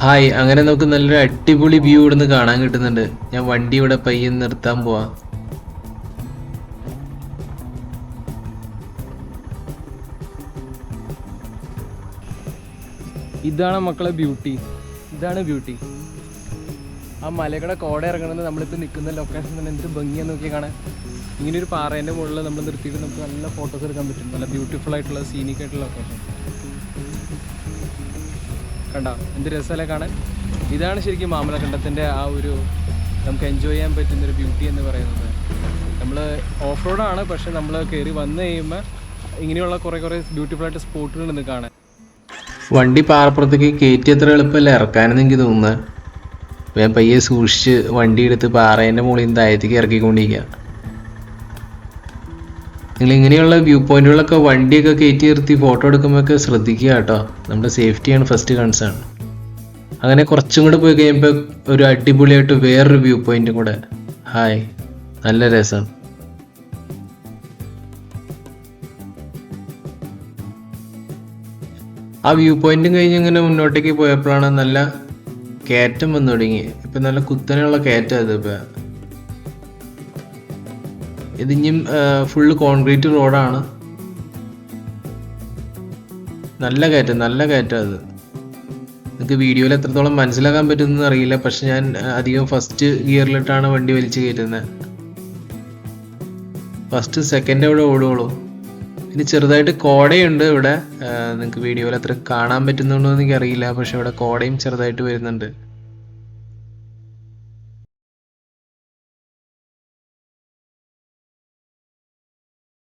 Hi, അങ്ങനെ നമുക്ക് നല്ലൊരു അടിപൊളി വ്യൂ ഇവിടുന്ന് കാണാൻ കിട്ടുന്നുണ്ട്. ഞാൻ വണ്ടി ഇവിടെ പയ്യെ നിർത്താൻ പോവാ. ഇതാണ് മക്കളെ ബ്യൂട്ടി. ഇതാണ് ബ്യൂട്ടി. ആ മലയുടെ കോട ഇറങ്ങുന്നത് നമ്മളിപ്പോൾ നിൽക്കുന്ന ലൊക്കേഷൻ തന്നെ എന്ത് ഭംഗിയാന്ന് നോക്കി കാണാൻ. ഇങ്ങനെ ഒരു പാറേൻ്റെ മുകളിൽ നമ്മൾ നിർത്തിയിട്ട് നമുക്ക് നല്ല ഫോട്ടോസ് എടുക്കാൻ പറ്റും. നല്ല ബ്യൂട്ടിഫുൾ ആയിട്ടുള്ള സീനിക് ആയിട്ടുള്ള ലൊക്കേഷൻ കണ്ടോ, എന്ത് രസമല്ലേ കാണാൻ. ഇതാണ് ശരിക്കും മാമലക്കണ്ടത്തിൻ്റെ ആ ഒരു നമുക്ക് എൻജോയ് ചെയ്യാൻ പറ്റുന്നൊരു ബ്യൂട്ടി എന്ന് പറയുന്നത്. നമ്മൾ ഓഫ് റോഡാണ്, പക്ഷെ നമ്മൾ കയറി വന്നു കഴിയുമ്പോൾ ഇങ്ങനെയുള്ള കുറേ ബ്യൂട്ടിഫുൾ ആയിട്ട് സ്പോട്ടുകളുണ്ട് കാണാൻ. വണ്ടി പാറപ്പുറത്തേക്ക് കയറ്റി അത്ര എളുപ്പമല്ല ഇറക്കാനെന്ന് എനിക്ക് തോന്നുന്നത്. ഞാൻ പയ്യെ സൂക്ഷിച്ച് വണ്ടി എടുത്ത് പാറേൻ്റെ മുകളിൽ നിന്ന് താഴത്തേക്ക് ഇറക്കിക്കൊണ്ടിരിക്കുക. നിങ്ങൾ ഇങ്ങനെയുള്ള വ്യൂ പോയിന്റുകളൊക്കെ വണ്ടിയൊക്കെ കയറ്റി നിർത്തി ഫോട്ടോ എടുക്കുമ്പോഴൊക്കെ ശ്രദ്ധിക്കുക കേട്ടോ. നമ്മുടെ സേഫ്റ്റിയാണ് ഫസ്റ്റ് കൺസേൺ. അങ്ങനെ കുറച്ചും കൂടെ പോയി കഴിയുമ്പോൾ ഒരു അടിപൊളിയായിട്ട് വേറൊരു വ്യൂ പോയിന്റും കൂടെ. ഹായ്, നല്ല രസം. ആ വ്യൂ പോയിന്റും കഴിഞ്ഞ് ഇങ്ങനെ മുന്നോട്ടേക്ക് പോയപ്പോഴാണ് നല്ല കയറ്റം വന്നു തുടങ്ങി. ഇപ്പം നല്ല കുത്തനെയുള്ള കയറ്റം അത്. ഇപ്പം ഇതിഞ്ഞും ഫുള്ള് കോൺക്രീറ്റ് റോഡാണ്. നല്ല കയറ്റം അത്. നിങ്ങൾക്ക് വീഡിയോയിൽ എത്രത്തോളം മനസ്സിലാക്കാൻ പറ്റുമെന്ന് അറിയില്ല, പക്ഷെ ഞാൻ അധികം ഫസ്റ്റ് ഗിയറിലിട്ടാണ് വണ്ടി വലിച്ച് കയറ്റുന്നത്. ഫസ്റ്റ് സെക്കൻഡ് അവിടെ ഓടുകയുള്ളൂ. ഇനി ചെറുതായിട്ട് കോടയുണ്ട് ഇവിടെ. നിങ്ങൾക്ക് വീഡിയോയിൽ അത്ര കാണാൻ പറ്റുന്നുണ്ടോ എന്ന് എനിക്കറിയില്ല, പക്ഷെ ഇവിടെ കോടയും ചെറുതായിട്ട് വരുന്നുണ്ട്.